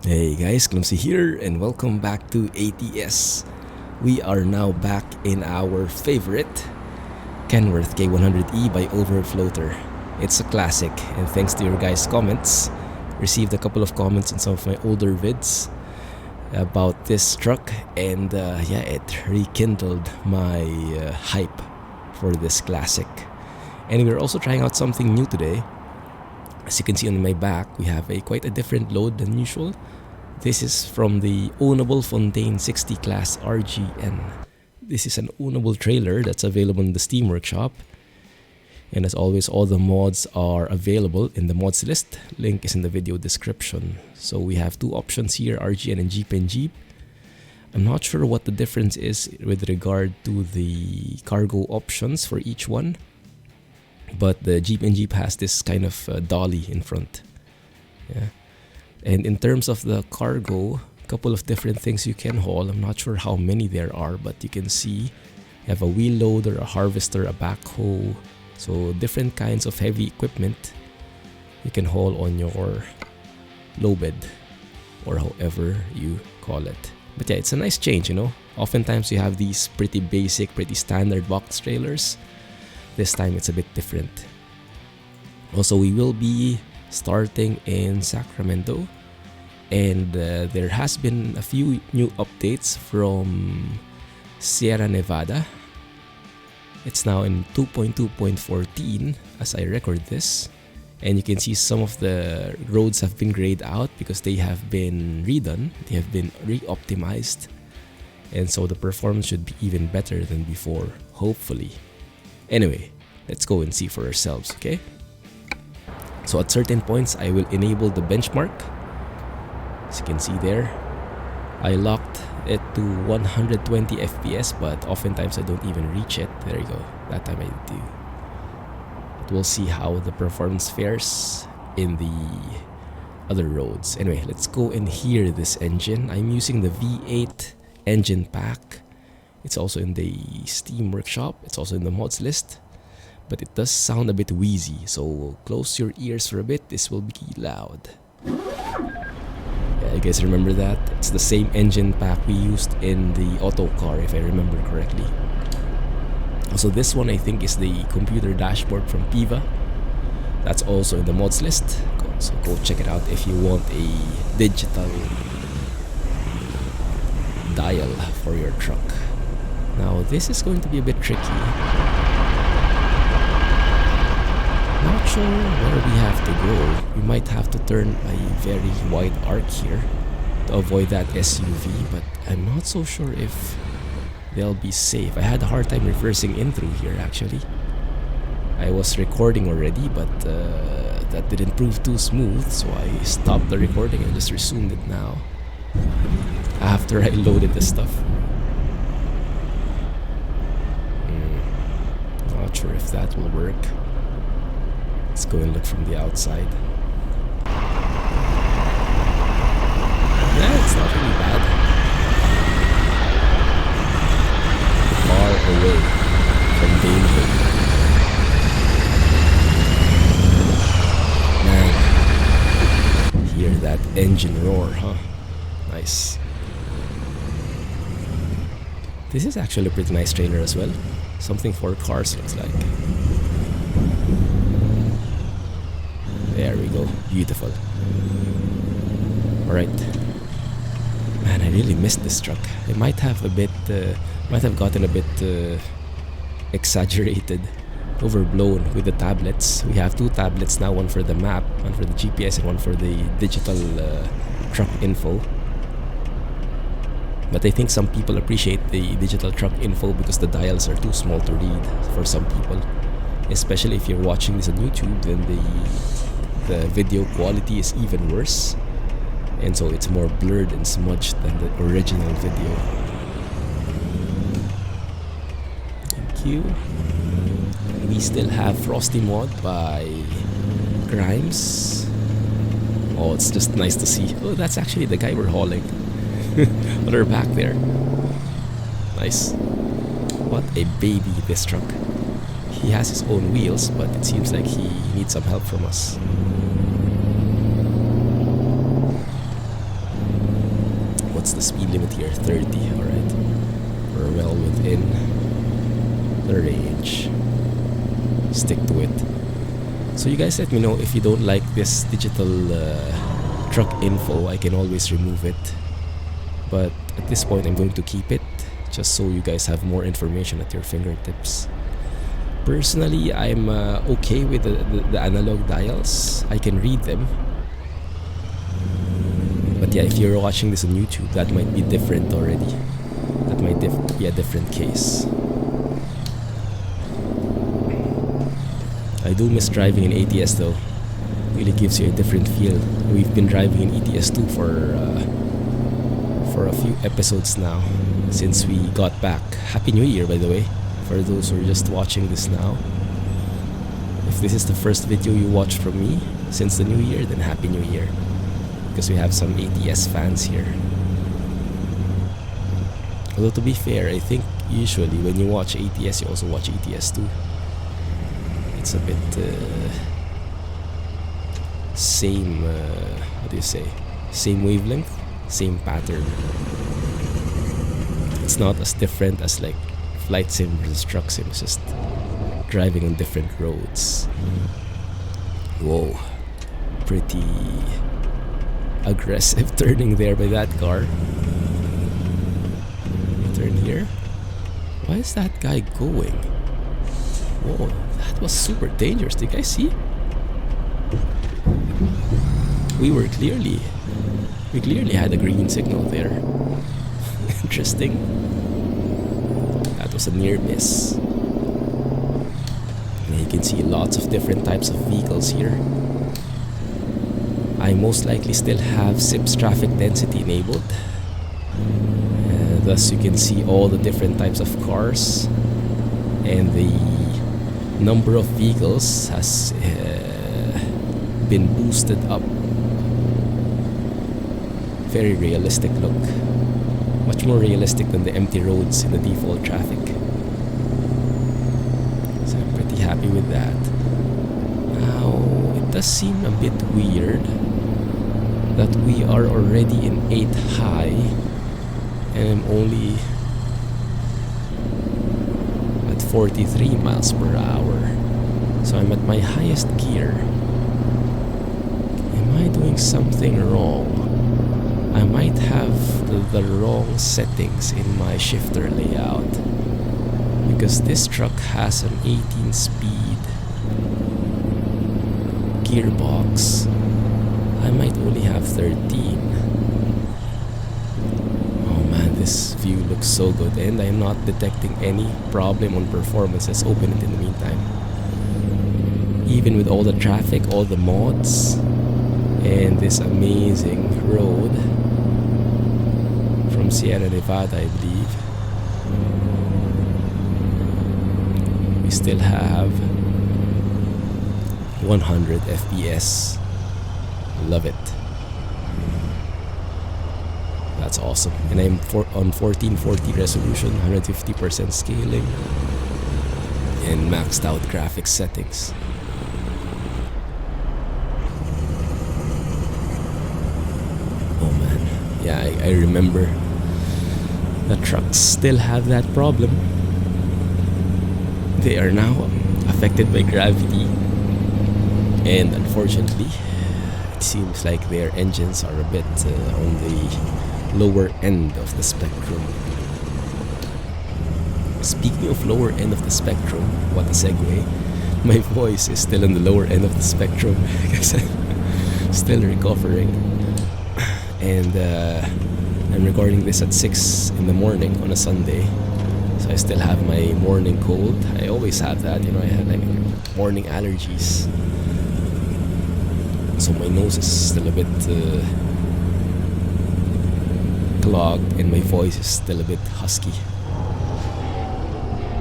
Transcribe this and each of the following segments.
Hey guys, Clumsy here and welcome back to ATS. We are now back in our favorite Kenworth K100E by Overfloater. It's a classic, and thanks to your guys' comments, received a couple of comments on some of my older vids about this truck, and it rekindled my hype for this classic. And we're also trying out something new today. As you can see on my back, we have quite a different load than usual. This is from the ownable Fontaine 60 class RGN. This is an ownable trailer that's available in the Steam Workshop. And as always, all the mods are available in the mods list. Link is in the video description. So we have two options here, RGN and Jeep and Jeep. I'm not sure what the difference is with regard to the cargo options for each one. But the Jeep and Jeep has this kind of dolly in front. Yeah. And in terms of the cargo, a couple of different things you can haul. I'm not sure how many there are, but you can see you have a wheel loader, a harvester, a backhoe. So different kinds of heavy equipment you can haul on your low bed, or however you call it. But yeah, it's a nice change, you know. Oftentimes you have these pretty basic, pretty standard box trailers. This time it's a bit different. Also, we will be starting in Sacramento, and there has been a few new updates from Sierra Nevada. It's now in 2.2.14 as I record this, and you can see some of the roads have been grayed out because they have been redone, they have been re-optimized, and so the performance should be even better than before, hopefully. Anyway, let's go and see for ourselves, okay? So at certain points, I will enable the benchmark. As you can see there, I locked it to 120 FPS, but oftentimes I don't even reach it. There you go. That time I do. But we'll see how the performance fares in the other roads. Anyway, let's go and hear this engine. I'm using the V8 engine pack. It's also in the Steam Workshop. It's also in the mods list. But it does sound a bit wheezy, so close your ears for a bit. This will be loud. Yeah, you guys remember that? It's the same engine pack we used in the auto car, if I remember correctly. Also, this one I think is the computer dashboard from Piva. That's also in the mods list. So go check it out if you want a digital dial for your truck. Now this is going to be a bit tricky. Not sure where we have to go. We might have to turn a very wide arc here to avoid that SUV, but I'm not so sure if they'll be safe. I had a hard time reversing in through here actually. I was recording already, but that didn't prove too smooth, so I stopped the recording and just resumed it now after I loaded the stuff. Not sure if that will work. Let's go and look from the outside. Yeah, it's not really bad. Far away from danger. Man, hear that engine roar, huh? Nice. This is actually a pretty nice trailer as well. Something for cars, looks like. There we go. Beautiful. Alright. Man, I really missed this truck. I might have gotten a bit exaggerated, overblown with the tablets. We have two tablets now, one for the map, one for the GPS, and one for the digital truck info. But I think some people appreciate the digital truck info because the dials are too small to read for some people. Especially if you're watching this on YouTube, then the video quality is even worse, and so it's more blurred and smudged than the original video. Thank you. We still have Frosty Mod by Grimes. Oh, it's just nice to see. Oh, that's actually the guy we're hauling. On our back there. Nice. What a baby this truck. He has his own wheels, but it seems like he needs some help from us. speed limit here, 30. Alright, we're well within the range. Stick to it. So you guys let me know if you don't like this digital truck info. I can always remove it, but at this point I'm going to keep it just so you guys have more information at your fingertips. Personally, I'm okay with the analog dials. I can read them. But yeah, if you're watching this on YouTube, that might be different already. That might be a different case. I do miss driving in ATS though. Really gives you a different feel. We've been driving in ETS 2 for a few episodes now, since we got back. Happy New Year, by the way, for those who are just watching this now. If this is the first video you watch from me since the new year, then Happy New Year, because we have some ATS fans here. Although to be fair, I think usually when you watch ATS, you also watch ETS too. It's a bit same, what do you say? Same wavelength, same pattern. It's not as different as like flight sim versus truck sim. It's just driving on different roads. Whoa, pretty aggressive turning there by that car. Turn here. Why is that guy going? Whoa, that was super dangerous. Did you guys see? We clearly had a green signal there. Interesting. That was a near miss. And you can see lots of different types of vehicles here. I most likely still have SIPS traffic density enabled. Thus you can see all the different types of cars, and the number of vehicles has been boosted up. Very realistic look. Much more realistic than the empty roads in the default traffic. So I'm pretty happy with that. Now, it does seem a bit weird that we are already in 8 high and I'm only at 43 miles per hour. So I'm at my highest gear. Am I doing something wrong? I might have the wrong settings in my shifter layout, because this truck has an 18-speed gearbox. I might only have 13. Oh man, this view looks so good, and I'm not detecting any problem on performance. Let's open it in the meantime. Even with all the traffic, all the mods, and this amazing road from Sierra Nevada, I believe, we still have 100 FPS. Love it. That's awesome. And I'm on 1440 resolution, 150% scaling, and maxed out graphics settings. Oh man, yeah, I remember the trucks still have that problem. They are now affected by gravity, and unfortunately it seems like their engines are a bit on the lower end of the spectrum. Speaking of lower end of the spectrum, what a segue. My voice is still on the lower end of the spectrum because I'm still recovering, and I'm recording this at 6 in the morning on a Sunday, so I still have my morning cold. I always have that, you know, I have like morning allergies, so my nose is still a bit clogged and my voice is still a bit husky.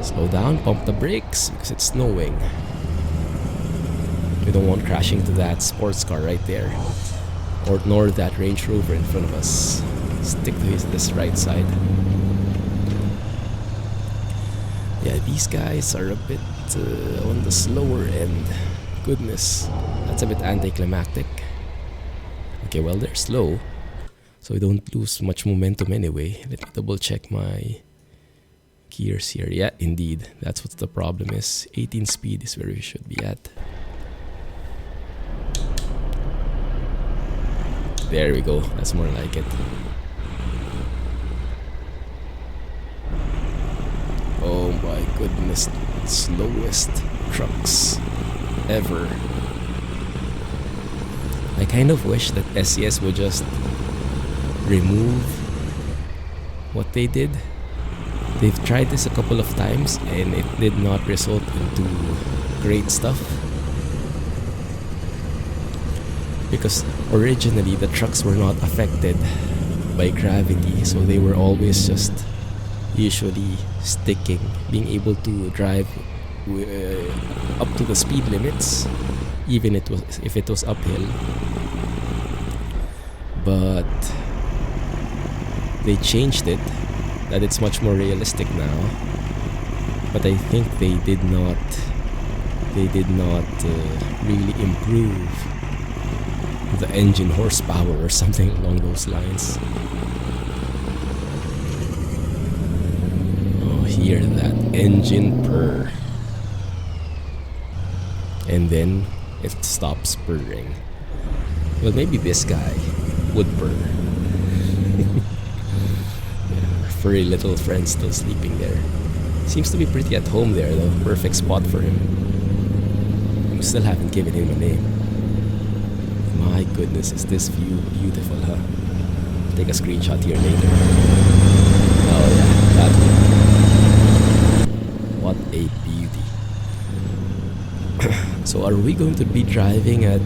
Slow down, pump the brakes because it's snowing. We don't want crashing to that sports car right there, or nor that Range Rover in front of us. Stick to this right side. Yeah, these guys are a bit on the slower end. Goodness, that's a bit anticlimactic. Okay, well, they're slow, so I don't lose much momentum anyway. Let me double check my gears here. Yeah, indeed, that's what the problem is. 18 speed is where we should be at. There we go, that's more like it. Oh my goodness, slowest trucks ever. I kind of wish that SCS would just remove what they did. They've tried this a couple of times and it did not result into great stuff. Because originally the trucks were not affected by gravity, so they were always just usually sticking, being able to drive up to the speed limits, even if it was uphill. But they changed it, that it's much more realistic now. But I think they did not really improve the engine horsepower or something along those lines. Oh, hear that engine purr. And then it stops purring. Well, maybe this guy would purr. Yeah, furry little friend still sleeping there. Seems to be pretty at home there though. Perfect spot for him. We still haven't given him a name. My goodness, is this view beautiful, huh? Take a screenshot here later. Oh yeah, that one. What a beauty. So are we going to be driving at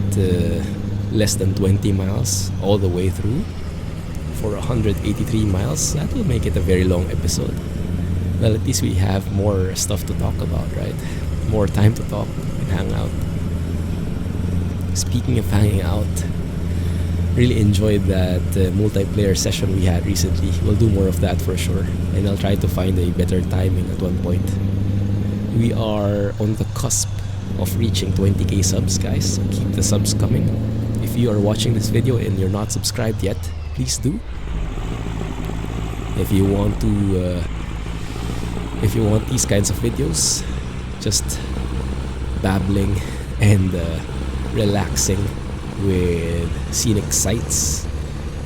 less than 20 miles all the way through for 183 miles? That will make it a very long episode. Well, at least we have more stuff to talk about, right? More time to talk and hang out. Speaking of hanging out, really enjoyed that multiplayer session we had recently. We'll do more of that for sure, and I'll try to find a better timing at one point. We are on the cusp of reaching 20k subs, guys, so keep the subs coming. If you are watching this video and you're not subscribed yet, please do. If you want these kinds of videos, just babbling and relaxing with scenic sights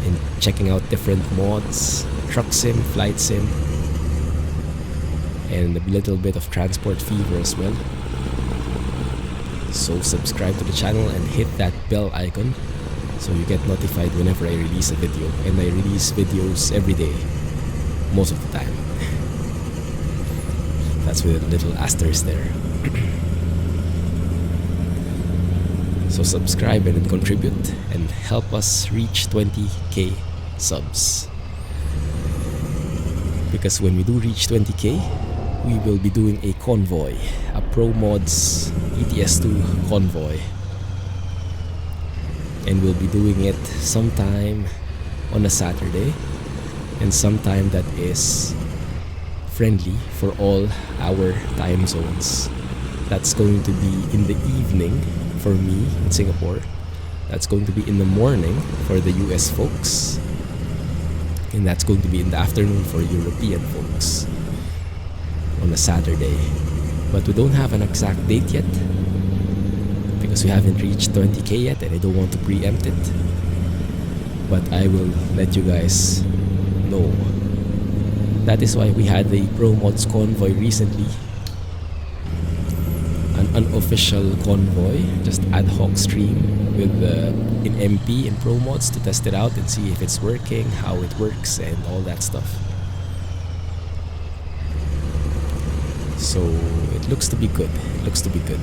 and checking out different mods, truck sim, flight sim, and a little bit of transport fever as well. So subscribe to the channel and hit that bell icon so you get notified whenever I release a video. And I release videos every day, most of the time. That's with a little asterisk there. So subscribe and contribute and help us reach 20k subs. Because when we do reach 20k, we will be doing a convoy, a Pro Mods ETS2 convoy. And we'll be doing it sometime on a Saturday and sometime that is friendly for all our time zones. That's going to be in the evening for me in Singapore. That's going to be in the morning for the US folks. And that's going to be in the afternoon for European folks on a Saturday. But we don't have an exact date yet because we haven't reached 20k yet and I don't want to preempt it. But I will let you guys know. That is why we had the Pro Mods convoy recently. An unofficial convoy, just ad hoc stream with in MP and Pro Mods to test it out and see if it's working, how it works, and all that stuff. So it looks to be good. It looks to be good.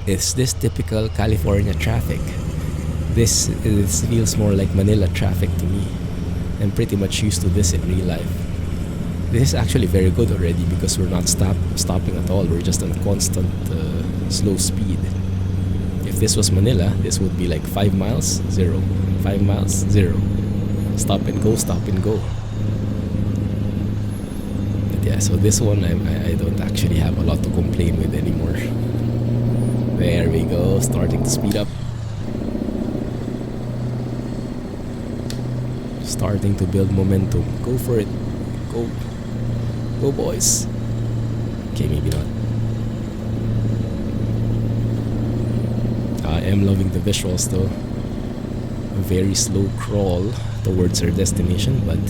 Is this typical California traffic? This feels more like Manila traffic to me. I'm pretty much used to this in real life. This is actually very good already because we're not stopping at all. We're just on a constant slow speed. If this was Manila, this would be like 5 miles, 0. 5 miles, 0. Stop and go, stop and go. But yeah, so this one I don't actually have a lot to complain with anymore. There we go, starting to speed up. Starting to build momentum. Go for it. Go. Go, boys. Okay, maybe not. I am loving the visuals though. A very slow crawl towards our destination, but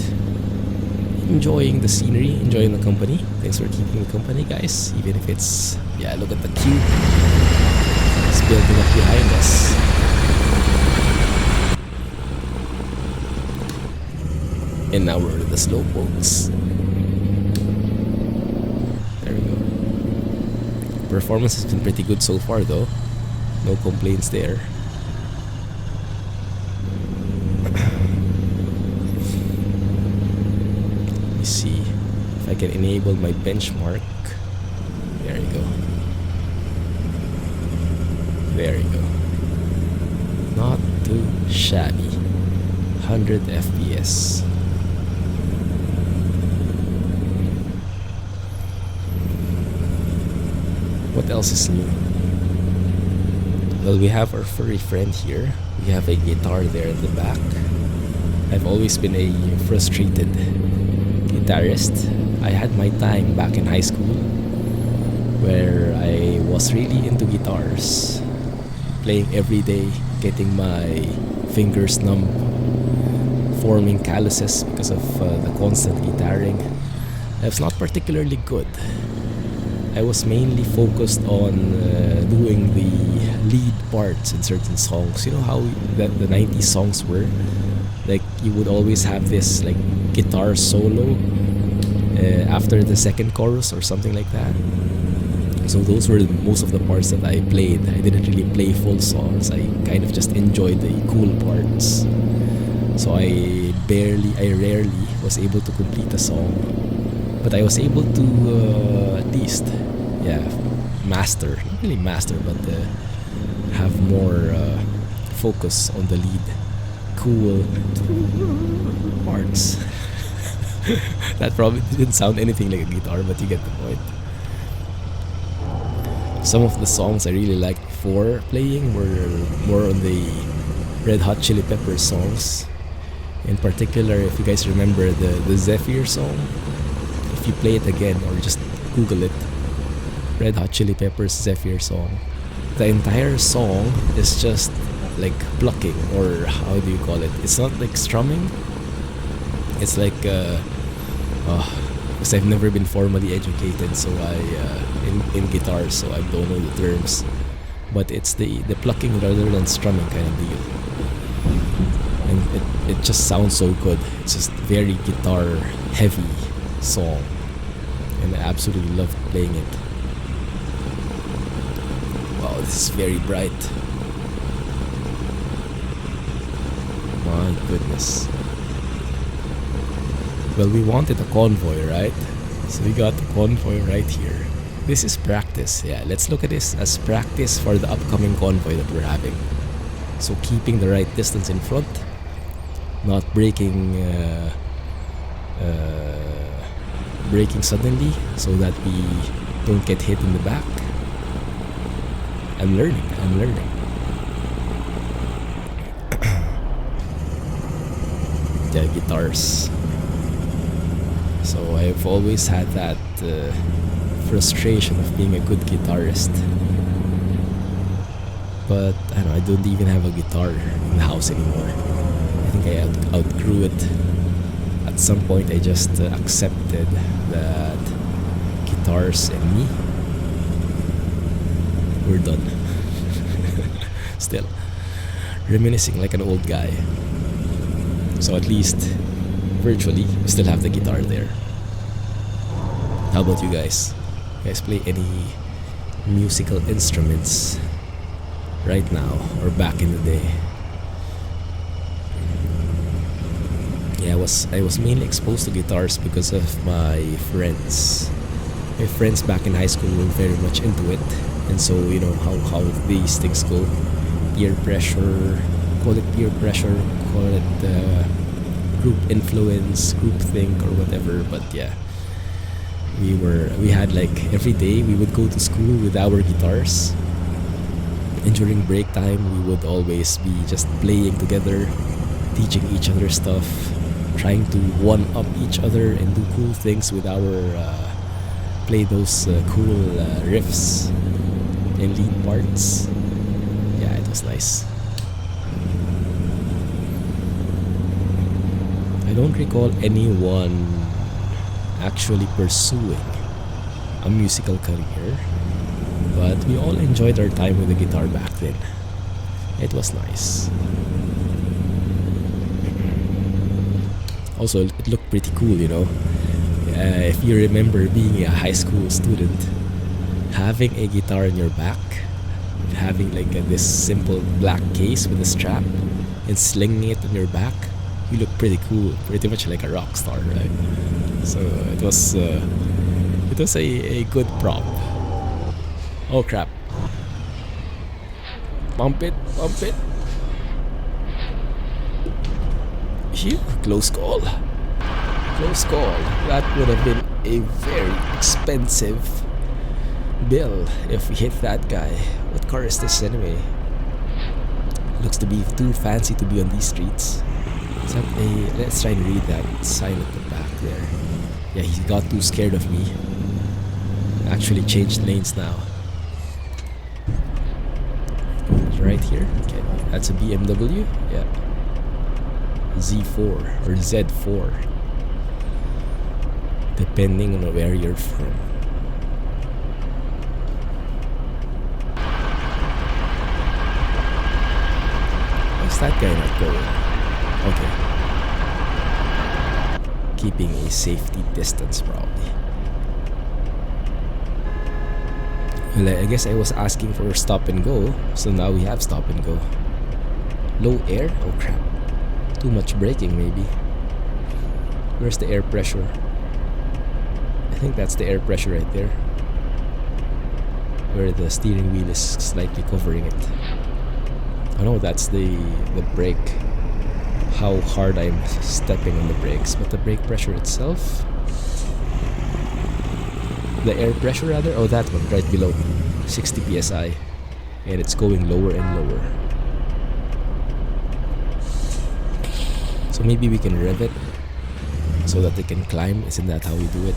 enjoying the scenery, enjoying the company. Thanks for keeping the company, guys. Even if it's, yeah, look at the queue. It's building up behind us. And now we're in the slow boats. There we go. Performance has been pretty good so far though. No complaints there. Let me see if I can enable my benchmark. There you go. There you go. Not too shabby. 100 FPS. What else is new? Well, we have our furry friend here. We have a guitar there at the back. I've always been a frustrated guitarist. I had my time back in high school where I was really into guitars, playing every day, getting my fingers numb, forming calluses because of the constant guitaring. I was not particularly good. I was mainly focused on doing the lead parts in certain songs. You know how the 90s songs were? Like, you would always have this like guitar solo after the second chorus or something like that. So those were most of the parts that I played. I didn't really play full songs. I kind of just enjoyed the cool parts. So I rarely was able to complete a song. But I was able to at least, master, not really master, but have more focus on the lead, cool parts. That probably didn't sound anything like a guitar, but you get the point. Some of the songs I really liked before playing were more on the Red Hot Chili Peppers songs. In particular, if you guys remember the Zephyr song, if you play it again or just Google it, Red Hot Chili Peppers Zephyr song, the entire song is just like plucking, or how do you call it? It's not like strumming. It's like because I've never been formally educated, so in guitar, so I don't know the terms. But it's the plucking rather than strumming kind of deal. And it just sounds so good. It's just very guitar heavy song, and I absolutely love playing it. Wow, this is very bright. My goodness. Well, we wanted a convoy, right? So we got the convoy right here. This is practice. Yeah, let's look at this as practice for the upcoming convoy that we're having. So keeping the right distance in front, not braking suddenly so that we don't get hit in the back. I'm learning. Yeah, guitars. So I've always had that frustration of being a good guitarist. But I don't know, I don't even have a guitar in the house anymore. I think I outgrew it. At some point I just accepted that guitars and me, we're done. Still reminiscing like an old guy. So at least virtually we still have the guitar there. How about you guys? You guys play any musical instruments right now or back in the day? Yeah, I was mainly exposed to guitars because of my friends. My friends back in high school were very much into it, and so you know how these things go. Peer pressure, call it peer pressure, call it group influence, group think, or whatever. But yeah, we had like every day we would go to school with our guitars, and during break time we would always be just playing together, teaching each other stuff. trying to one up each other and do cool things with our play those cool riffs and lead parts. Yeah, it was nice. I don't recall anyone actually pursuing a musical career, but we all enjoyed our time with the guitar back then. It was nice. Also, it looked pretty cool, you know. If you remember being a high school student, having a guitar in your back, having like this simple black case with a strap, and slinging it on your back, you look pretty cool, pretty much like a rock star, right? So it was a good prop. Oh crap! Pump it, pump it. Phew, close call. Close call. That would have been a very expensive bill if we hit that guy. What car is this anyway? Looks to be too fancy to be on these streets. Is that a... Let's try and read that sign at the back there. Yeah, he got too scared of me. Actually changed lanes now. Right here. Okay, that's a BMW. Yeah. Z4 or Z4, depending on where you're from. Why's that guy not going? Okay. Keeping a safety distance, probably. Well, I guess I was asking for stop and go, so now we have stop and go. Low air? Oh crap. Too much braking, maybe. Where's the air pressure? I think that's the air pressure right there, where the steering wheel is slightly covering it. Oh no, that's the brake. How hard I'm stepping on the brakes, but the brake pressure itself, the air pressure rather. Oh, that one right below, 60 psi, and it's going lower and lower. So maybe we can rev it so that they can climb. Isn't that how we do it?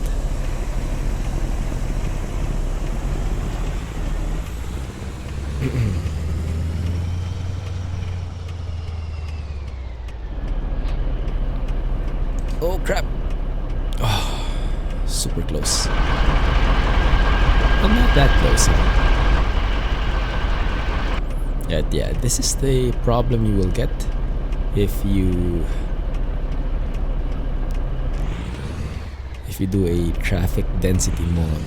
Oh crap! Oh, super close. But not that close. Yeah, this is the problem you will get if you do a traffic density mod,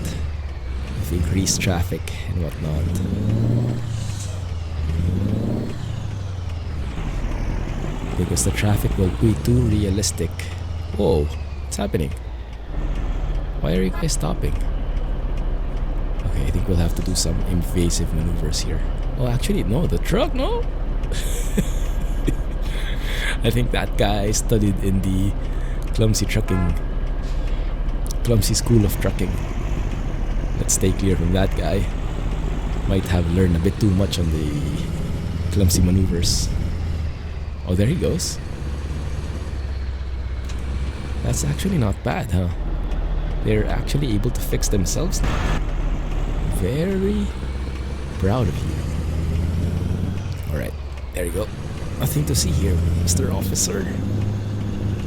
if you increase traffic and whatnot. Because the traffic will be too realistic. Whoa, what's happening? Why are you guys stopping? Okay, I think we'll have to do some invasive maneuvers here. Oh, actually, no, the truck, no? I think that guy studied in the Clumsy School of Trucking. Let's stay clear from that guy. Might have learned a bit too much on the clumsy maneuvers. Oh, there he goes. That's actually not bad, huh? They're actually able to fix themselves now. Very proud of you. Alright, there you go. Nothing to see here, Mr. Officer.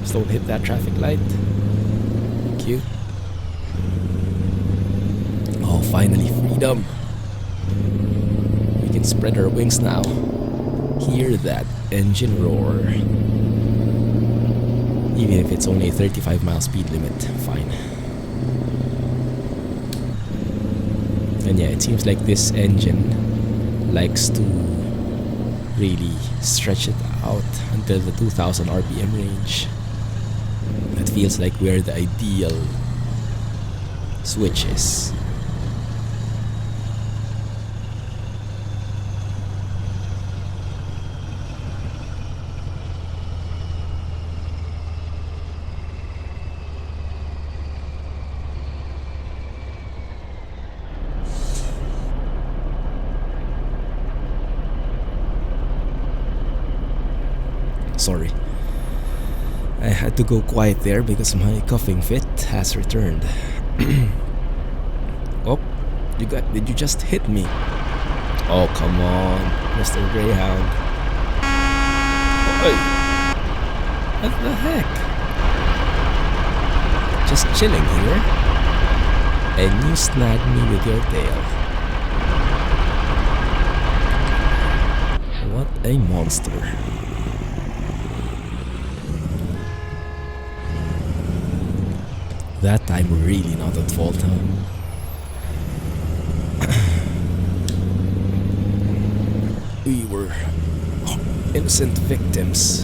Just don't hit that traffic light. Thank you. Oh, finally, freedom. We can spread our wings now. Hear that engine roar. Even if it's only a 35 mile speed limit, fine. And yeah, it seems like this engine likes to really stretch it out until the 2000 RPM range. That feels like where the ideal switch is. Sorry. I had to go quiet there because my coughing fit has returned. Oh, did you just hit me? Oh, come on, Mr. Greyhound. Oh, what the heck? Just chilling here, and you snagged me with your tail. What a monster. That time we're really not at fault, huh? We were innocent victims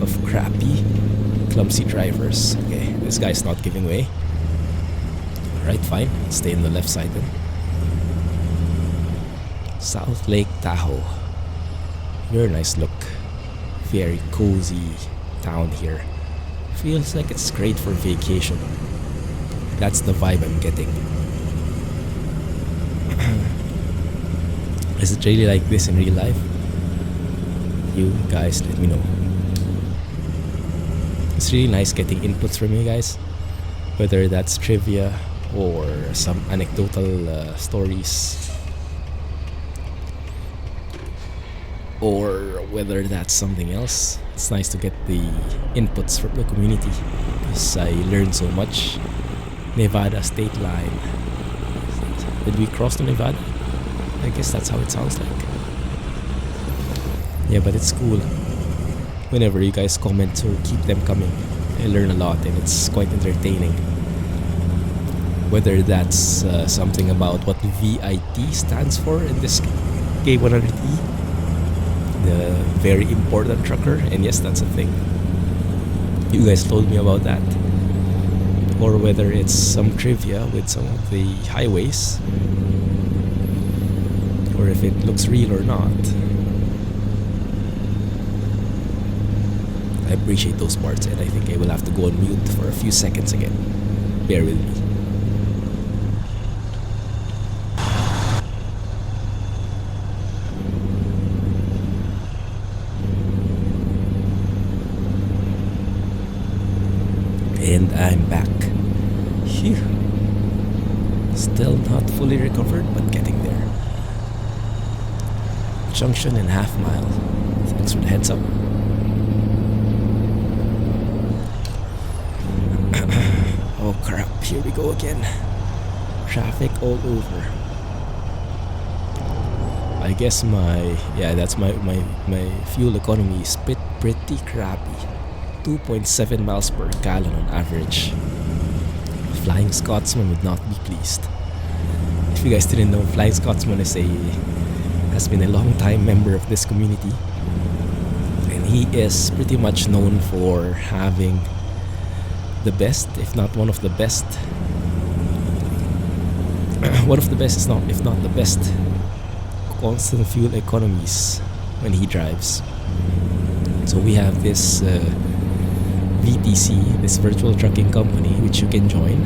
of crappy, clumsy drivers. Okay, this guy's not giving way. Alright, fine. Stay on the left side then. South Lake Tahoe. Very nice look. Very cozy town here. Feels like it's great for vacation. That's the vibe I'm getting. Is it really like this in real life? You guys let me know. It's really nice getting inputs from you guys, whether that's trivia or some anecdotal stories, or whether that's something else. It's nice to get the inputs from the community because I learned so much. Nevada state line. Did we cross to Nevada? I guess that's how it sounds like. Yeah, but it's cool. Whenever you guys comment or keep them coming, I learn a lot and it's quite entertaining. Whether that's something about what VIT stands for in this K100E, the very important trucker, and yes, that's a thing. You guys told me about that. Or whether it's some trivia with some of the highways, or if it looks real or not. I appreciate those parts, and I think I will have to go on mute for a few seconds again. Bear with me. And I'm back. Phew. Still not fully recovered, but getting there. Junction and half mile. Thanks for the heads up. Oh crap, here we go again. Traffic all over. I guess my fuel economy is pretty crappy. 2.7 miles per gallon on average. Flying Scotsman would not be pleased. If you guys didn't know, Flying Scotsman has been a long time member of this community, and he is pretty much known for having the best, if not one of the best, one of the best, if not the best, constant fuel economies when he drives. So we have this VTC, this virtual trucking company, which you can join.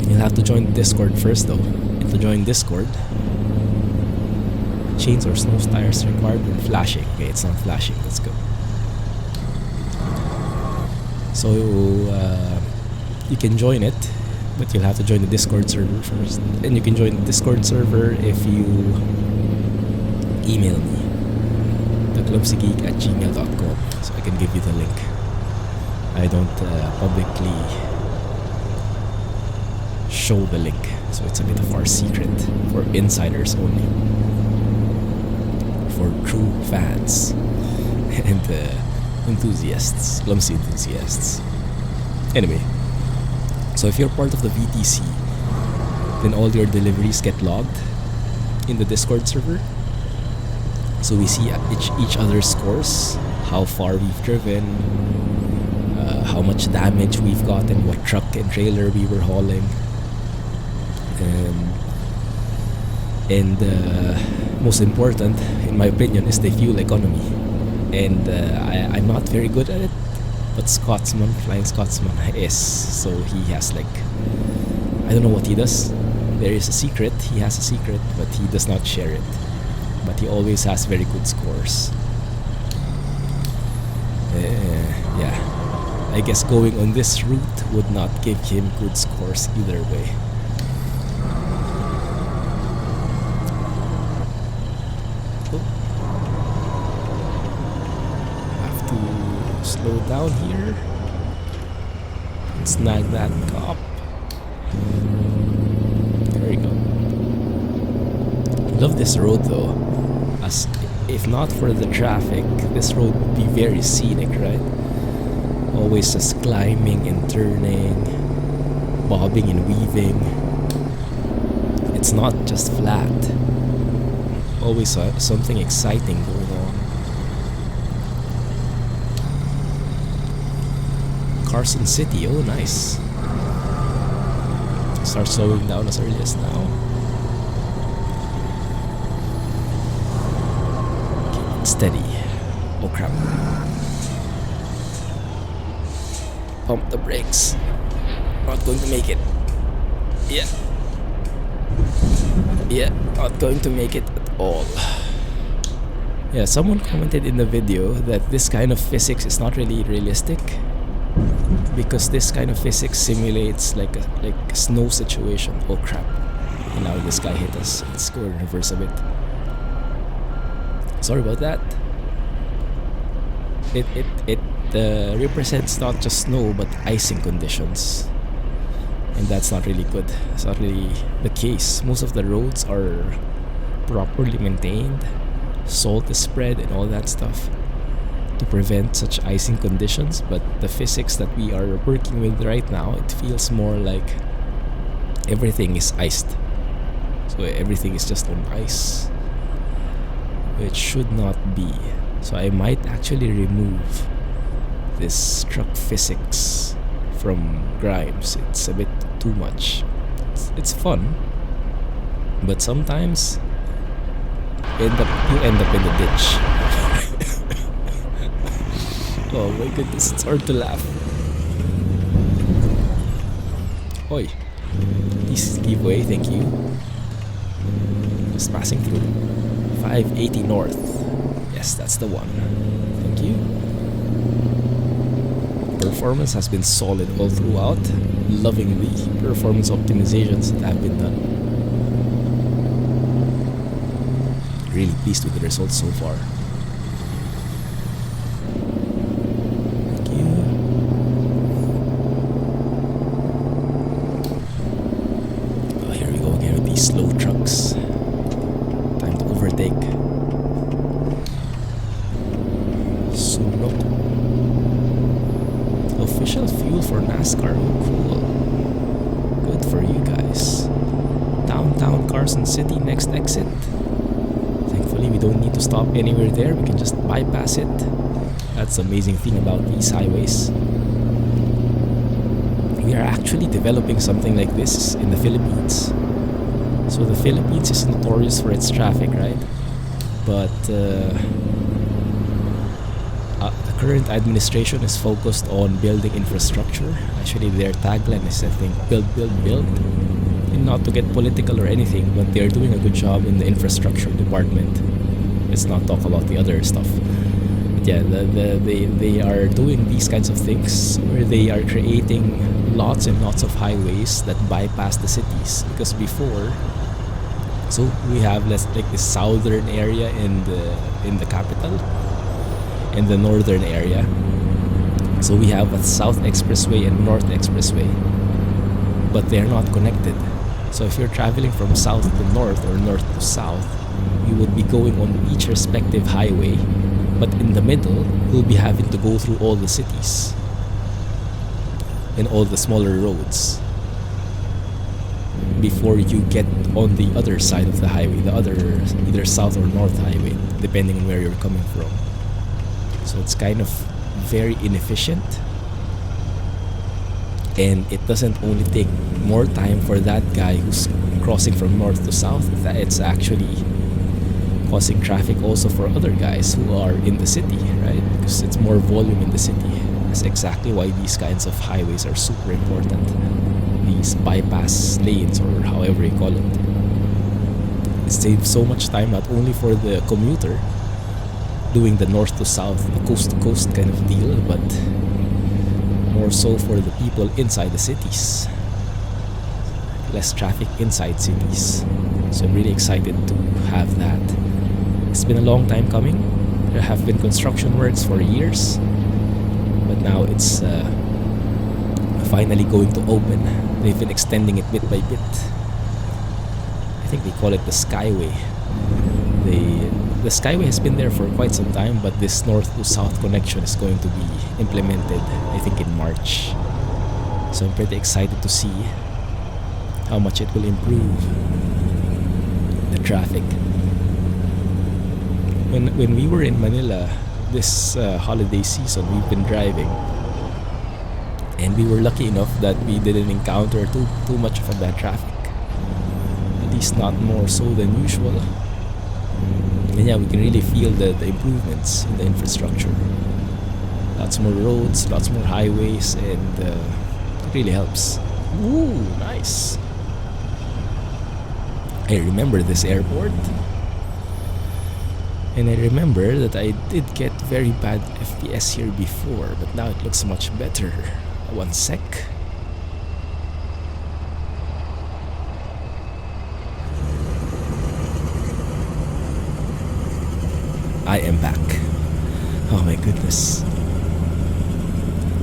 You'll have to join Discord first though. And to join Discord, chains or snow tires required when flashing. Okay, it's not flashing, let's go. So you can join it, but you'll have to join the Discord server first. And you can join the Discord server if you email me, theclumsygeek@gmail.com, so I can give you the link. I don't publicly show the link, so it's a bit of our secret for insiders only, for true fans and enthusiasts, Clumsy enthusiasts. Anyway, so if you're part of the VTC, then all your deliveries get logged in the Discord server. So we see each other's scores, how far we've driven, how much damage we've gotten, what truck and trailer we were hauling, and most important, in my opinion, is the fuel economy. And I'm not very good at it, but Flying Scotsman is. So he has I don't know what he does. There is a secret. He has a secret, but he does not share it. But he always has very good scores. I guess going on this route would not give him good scores either way. Oh. Have to slow down here and snag that cop. There we go. Love this road though, as if not for the traffic, this road would be very scenic, right? Always just climbing and turning, bobbing and weaving. It's not just flat. Always something exciting going on. Carson City, oh nice. Start slowing down as early as now. Keep it steady. Oh crap. Pump the brakes. Not going to make it. Yeah. Yeah, not going to make it at all. Yeah, someone commented in the video that this kind of physics is not really realistic, because this kind of physics simulates like a snow situation. Oh crap. And now this guy hit us. Let's go in reverse a bit. Sorry about that. It represents not just snow but icing conditions, and that's not really good. It's not really the case. Most of the roads are properly maintained, salt is spread and all that stuff to prevent such icing conditions, but the physics that we are working with right now, it feels more like everything is iced. So everything is just on ice, which should not be. So I might actually remove this truck physics from Grimes. It's a bit too much. It's fun, but sometimes you end up in the ditch. Oh my goodness, it's hard to laugh. Oi, please give way, thank you. Just passing through. 580 north. Yes, that's the one. Thank you. Performance has been solid all throughout. Loving the performance optimizations that have been done. Really pleased with the results so far. Thank you. Oh, here we go again with these slow trucks. Time to overtake. Sunok. Official fuel for NASCAR. Oh, cool. Good for you guys. Downtown Carson City, next exit. Thankfully, we don't need to stop anywhere there. We can just bypass it. That's the amazing thing about these highways. We are actually developing something like this in the Philippines. So the Philippines is notorious for its traffic, right? But the current administration is focused on building infrastructure. Actually, their tagline is, I think, build, build, build. And not to get political or anything, but they're doing a good job in the infrastructure department. Let's not talk about the other stuff. But yeah, they are doing these kinds of things where they are creating lots and lots of highways that bypass the cities. Because before, so we have like this southern area in the capital and the northern area. So we have a south expressway and north expressway, but they are not connected. So if you're traveling from south to north or north to south, you would be going on each respective highway, but in the middle, you'll be having to go through all the cities and all the smaller roads before you get on the other side of the highway, the other either south or north highway, depending on where you're coming from. So it's kind of very inefficient, and it doesn't only take more time for that guy who's crossing from north to south, it's actually causing traffic also for other guys who are in the city, right? Because it's more volume in the city. That's exactly why these kinds of highways are super important. These bypass lanes, or however you call it. It saves so much time, not only for the commuter doing the north to south, the coast to coast kind of deal, but more so for the people inside the cities. Less traffic inside cities. So I'm really excited to have that. It's been a long time coming. There have been construction works for years, but now it's finally going to open. They've been extending it bit by bit. I think they call it the Skyway. The Skyway has been there for quite some time, but this north to south connection is going to be implemented, I think, in March. So I'm pretty excited to see how much it will improve the traffic. When we were in Manila this holiday season, we've been driving, and we were lucky enough that we didn't encounter too much of a bad traffic. At least not more so than usual. And yeah, we can really feel the improvements in the infrastructure. Lots more roads, lots more highways, and it really helps. Ooh, nice. I remember this airport. And I remember that I did get very bad FPS here before, but now it looks much better. One sec. I am back. Oh my goodness.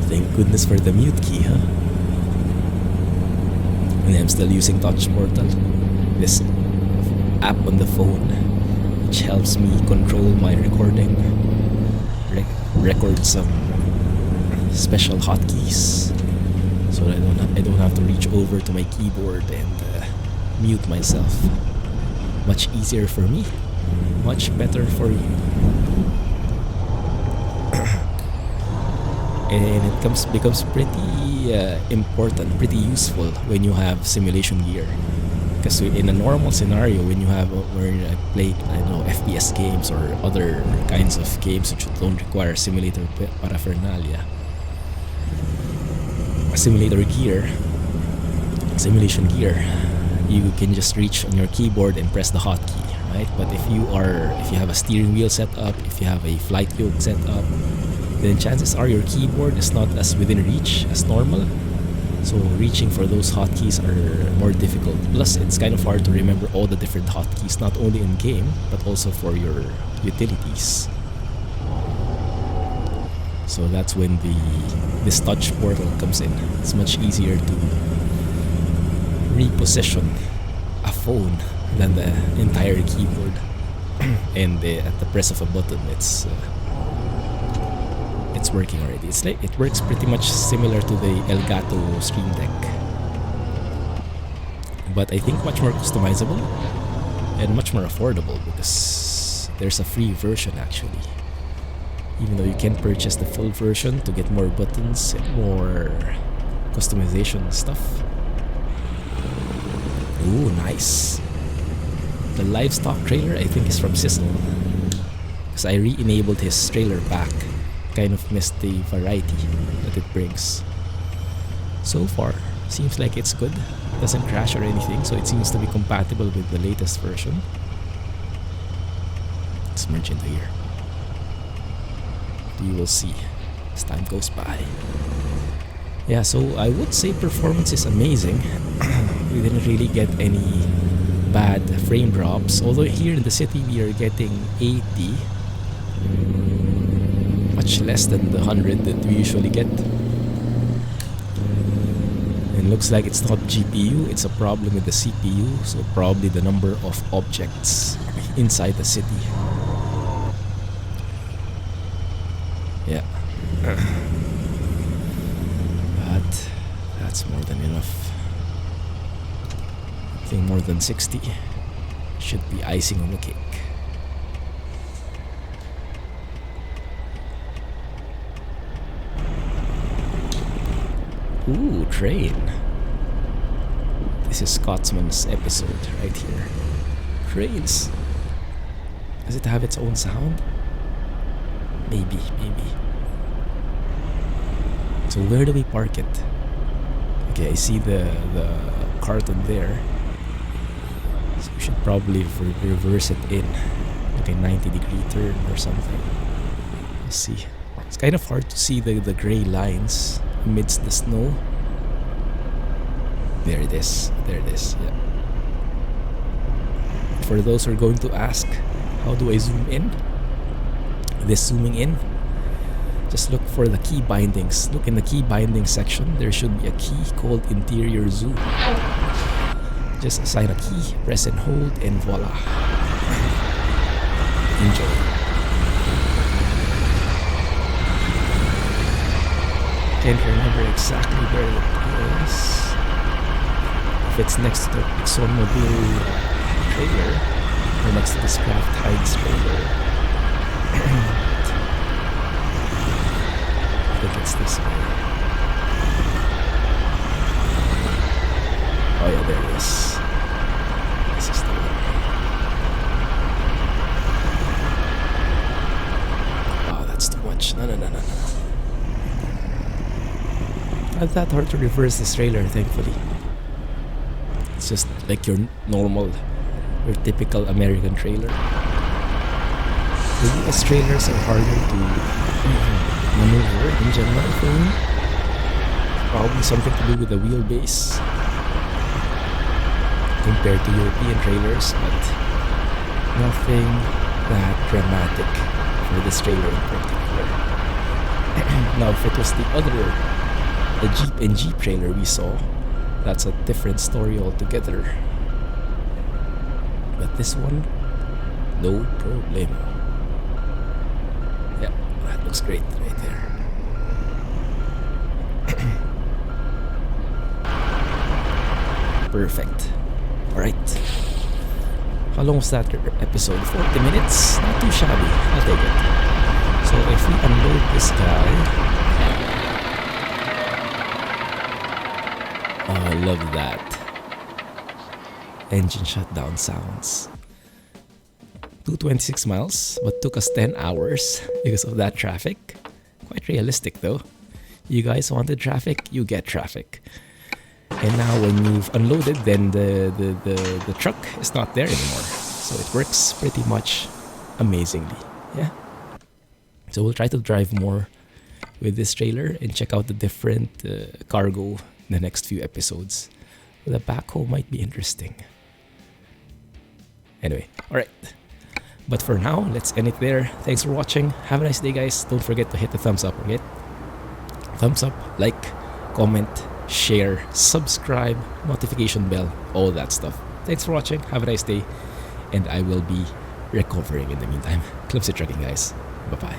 Thank goodness for the mute key, huh? And I'm still using Touch Portal, this app on the phone, which helps me control my recording, record some special hotkeys, so that I don't have to reach over to my keyboard and mute myself. Much easier for me, much better for you. And it becomes pretty important, pretty useful when you have simulation gear. Because in a normal scenario, when I play, I don't know, FPS games or other kinds of games which don't require simulator paraphernalia, simulation gear, you can just reach on your keyboard and press the hotkey, right? But if you have a steering wheel set up, if you have a flight yoke set up, then chances are your keyboard is not as within reach as normal. So reaching for those hotkeys are more difficult. Plus, it's kind of hard to remember all the different hotkeys, not only in game, but also for your utilities. So that's when this touch portal comes in. It's much easier to reposition a phone than the entire keyboard. And at the press of a button, it's working already. It works pretty much similar to the Elgato Stream Deck, but I think much more customizable and much more affordable, because there's a free version actually, even though you can purchase the full version to get more buttons and more customization stuff. Ooh, nice. The livestock trailer I think is from Sizzle, because I re-enabled his trailer pack. Kind of missed the variety that it brings. So far, seems like it's good. Doesn't crash or anything, so it seems to be compatible with the latest version. Let's merge into here. You will see as time goes by. Yeah, so I would say performance is amazing. We didn't really get any bad frame drops, although here in the city we are getting 80. Much less than the 100 that we usually get. And looks like it's not GPU, it's a problem with the CPU, so probably the number of objects inside the city. Yeah. But that's more than enough. I think more than 60 should be icing on the cake. Ooh, train. This is Scotsman's episode right here. Trains. Does it have its own sound? Maybe. So where do we park it? Okay, I see the carton there. So we should probably reverse it in, like a 90-degree turn or something. Let's see. It's kind of hard to see the gray lines. amidst the snow. There it is. There it is. Yeah. For those who are going to ask, how do I zoom in? This zooming in, just look for the key bindings. Look in the key binding section. There should be a key called interior zoom. Just assign a key, press and hold, and voila. Enjoy. Can't remember exactly where it is. If it's next to the ExxonMobil trailer, or next to the Kraft Heinz trailer. I think it's this way. Oh yeah, there it is. This is the one. Oh, that's too much. No. Not that hard to reverse this trailer, thankfully. It's just like your normal, your typical American trailer. The US trailers are harder to maneuver in general for me. Probably something to do with the wheelbase compared to European trailers, but nothing that dramatic for this trailer in particular. Now, if it was the Jeep and Jeep trailer we saw, that's a different story altogether. But this one, no problem. Yeah, that looks great right there. Perfect. Alright. How long was that episode? 40 minutes? Not too shabby. I'll take it. So if we unload this guy... Oh, I love that. Engine shutdown sounds. 226 miles, but took us 10 hours because of that traffic. Quite realistic though. You guys wanted traffic, you get traffic. And now when you've unloaded, then the truck is not there anymore. So it works pretty much amazingly. Yeah. So we'll try to drive more with this trailer and check out the different cargo in the next few episodes. The backhoe might be interesting. Anyway, alright. But for now, let's end it there. Thanks for watching. Have a nice day, guys. Don't forget to hit the thumbs up, okay? Thumbs up, like, comment, share, subscribe, notification bell, all that stuff. Thanks for watching. Have a nice day. And I will be recovering in the meantime. Clumsy trucking, guys. Bye-bye.